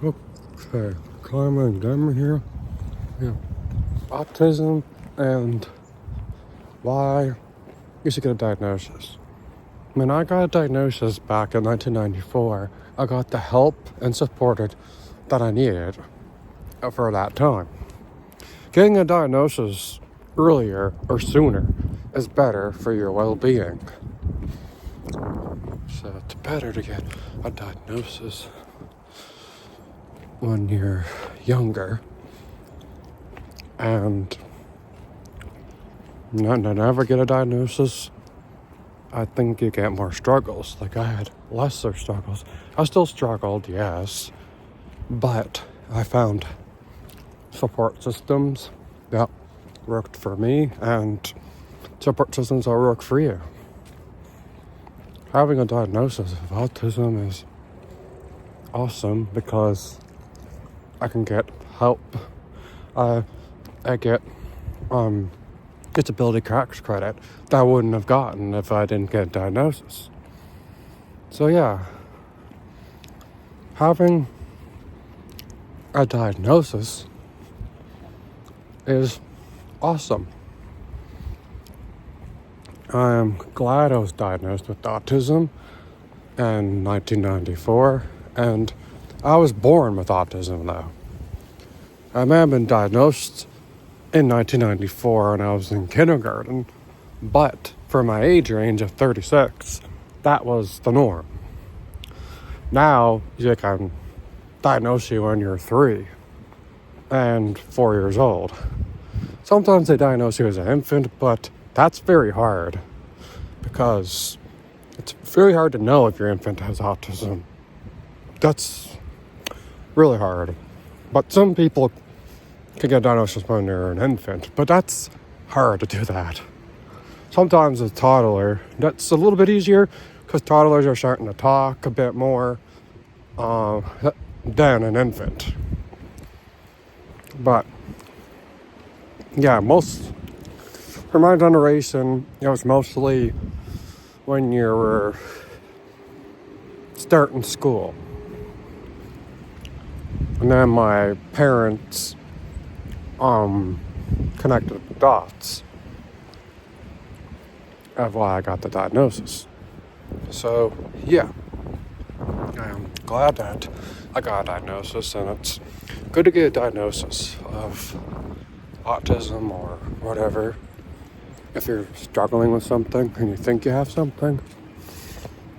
Okay, climbing down here. Yeah, autism and why you should get a diagnosis. When I got a diagnosis back in 1994, I got the help and support that I needed for that time. Getting a diagnosis earlier or sooner is better for your well-being. So it's better to get a diagnosis when you're younger and never get a diagnosis. I think you get more struggles. Like I had lesser struggles. I still struggled, yes, but I found support systems that worked for me and support systems that work for you. Having a diagnosis of autism is awesome because I can get help. I get disability tax credit that I wouldn't have gotten if I didn't get a diagnosis. So yeah, having a diagnosis is awesome. I am glad I was diagnosed with autism in 1994, and I was born with autism though. I may have been diagnosed in 1994 when I was in kindergarten, but for my age range of 36, that was the norm. Now, you can diagnose you when you're 3 and 4 years old. Sometimes they diagnose you as an infant, but that's very hard because it's very hard to know if your infant has autism. That's really hard. But some people can get diagnosed when they're an infant, but that's hard to do that. Sometimes a toddler, that's a little bit easier because toddlers are starting to talk a bit more than an infant. But yeah, for my generation, it was mostly when you were starting school. And then my parents connected the dots of why I got the diagnosis. So yeah, I'm glad that I got a diagnosis, and it's good to get a diagnosis of autism or whatever. If you're struggling with something and you think you have something,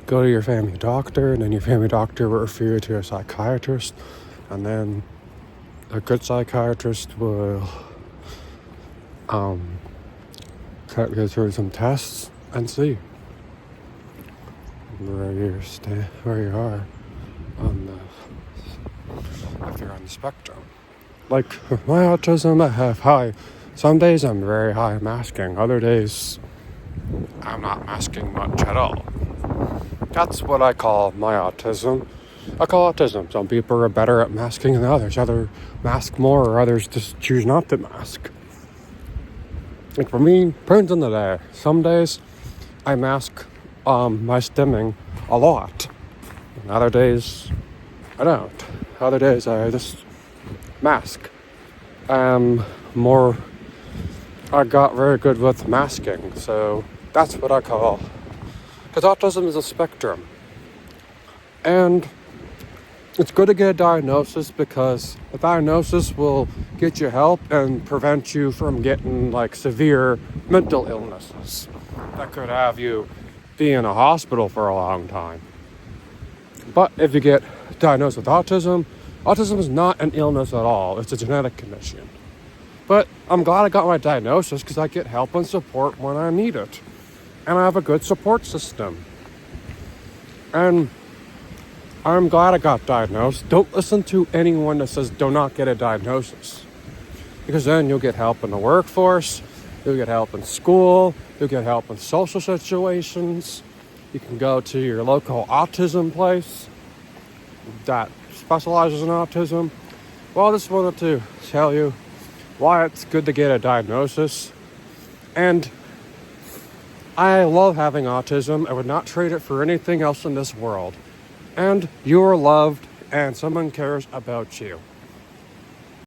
go to your family doctor, and then your family doctor will refer you to a psychiatrist, and then a good psychiatrist will go through some tests and see where you are if you're on the spectrum. Like with my autism, I have high. Some days I'm very high masking. Other days I'm not masking much at all. That's what I call my autism. I call autism. Some people are better at masking than others. Others mask more, or others just choose not to mask. Like for me, depends on the day. Some days I mask my stimming a lot. And other days I don't. Other days I just mask. I got very good with masking, so that's what I call. Because autism is a spectrum. And it's good to get a diagnosis because a diagnosis will get you help and prevent you from getting like severe mental illnesses that could have you be in a hospital for a long time. But if you get diagnosed with autism is not an illness at all. It's a genetic condition. But I'm glad I got my diagnosis because I get help and support when I need it. And I have a good support system. And I'm glad I got diagnosed. Don't listen to anyone that says do not get a diagnosis. Because then you'll get help in the workforce, you'll get help in school, you'll get help in social situations. You can go to your local autism place that specializes in autism. Well, I just wanted to tell you why it's good to get a diagnosis. And I love having autism. I would not trade it for anything else in this world. And you're loved and someone cares about you.